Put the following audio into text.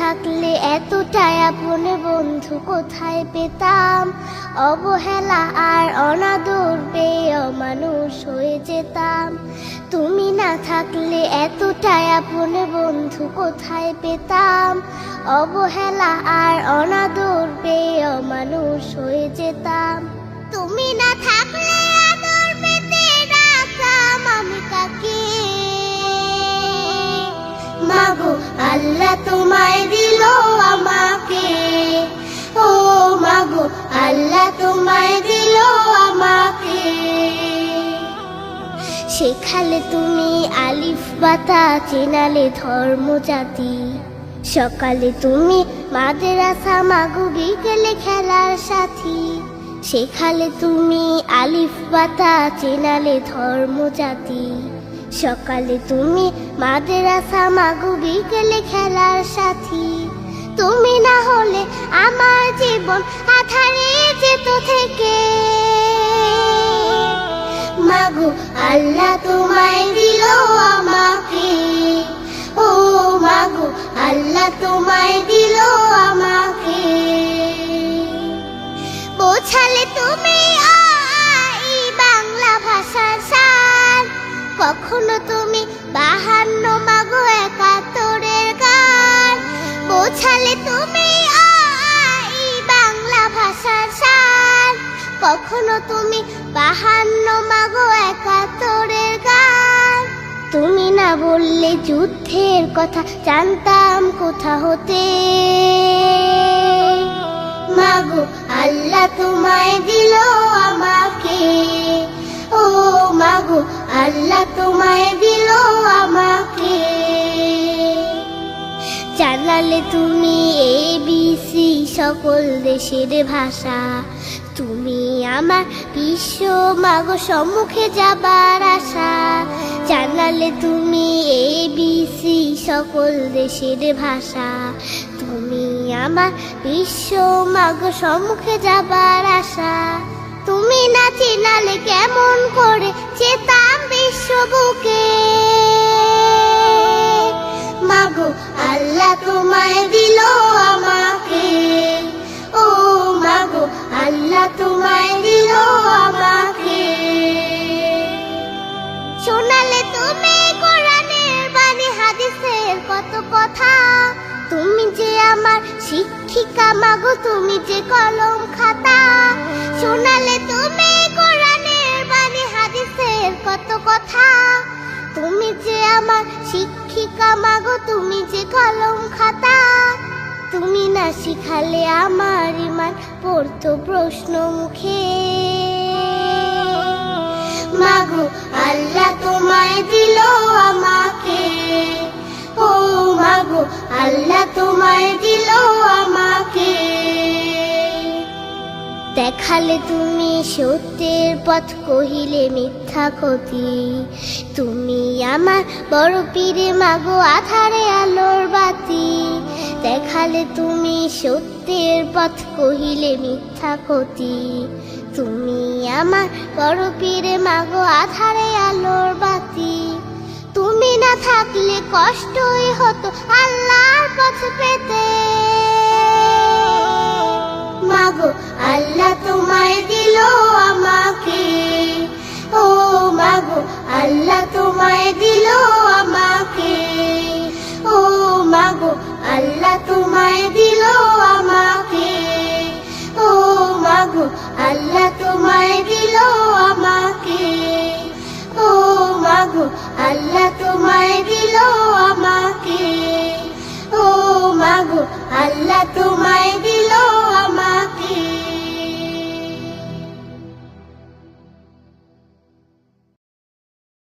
থাকলে এতটাই আপন বন্ধু কোথায় পেতাম, অবহেলা আর অনাদর পেয়ে অমানুষ হয়ে যেতাম। তুমি না থাকলে এতটাই আপন বন্ধু কোথায় পেতাম, অবহেলা আর অনাদর পেয়ে অমানুষ হয়ে যেতাম। তুমি না থাকলে আদর পেতে ডাকতাম আমি কাকে, মাগো আল্লাহ তোমায় দিল আমাকে, ও মাগো আল্লাহ তোমায় দিল আমাকে। শেখালে তুমি আলিফ বাতা, চেনালে ধর্ম জাতি, সকালে তুমি মাদ্রাসা মাগো বিকেলে খেলার সাথী। শেখালে তুমি আলিফ বাতা, চেনালে ধর্ম জাতি, সকালে তুমি মাদ্রাসা মাগো বিকেলে খেলার সাথী। তুমি না হলে আমার জীবন আধারে যেত থেকে, মাগো আল্লাহ তোমায় দিল আমাকে, ও মাগো আল্লাহ তোমায় দিল আমাকে। বোঝালে তুমি এই বাংলা ভাষার সার, কখনো তুমি 52 মাগো 71-এর গান। বোঝালে তুমি এই বাংলা ভাষার সার, কখনো তুমি 52 মাগো 71-এর গান। তুমি না বললে যুদ্ধের কথা জানতাম কোথা হতে, মাগো আল্লাহ তোমায় দিল আমাকে, ও মাগো আল্লাহ তোমায় দিল আমাকে। জানালে তুমি ABC সকল দেশের ভাষা, তুমি আমার বিশ্ব মাগো সম্মুখে যাবার আশা। জানালে তুমি ABC সকল দেশের ভাষা, তুমি আমার বিশ্ব মাগো সম্মুখে যাবার আশা। তুমি না চিনালে কেমন করে যেতাম বিশ্ব বুকে, মাগো আল্লাহ তোমায় দিল আমাকে, ও মাগো আল্লাহ তোমায় দিল আমাকে। শোনালে তুমি কোরআনের বাণী হাদিসের কত কথা, তুমি যে আমার শিক্ষিকা মাগো তুমি যে কলম খাতা। শোনালে তুমি কোরআনের বাণী হাদিসের কত কথা, তুমি যে আমার শিক্ষিকা মাগো তুমি যে কলম খাতা। তুমি না শিখালে আমার ইমান পড়তো প্রশ্ন মুখে, মাগো আল্লাহ তোমায় দিল আমাকে, ও মাগো আল্লাহ তোমায় দিল আমাকে। দেখালে তুমি সত্যের পথ, কহিলে মিথ্যা ক্ষতি, তুমি আমার বড় পীরে মাগো আধারে আলোর বাতি। দেখালে তুমি সত্যের পথ, কহিলে মিথ্যা ক্ষতি, তুমি আমার বড় পীরে মাগো আধারে আলোর বাতি। তুমি না থাকলে কষ্টই হতো আল্লাহর পথ পেতে, মাগো আল্লাহ তোমায় দিল আমাকে, ও মাগো আল্লাহ তোমায় দিল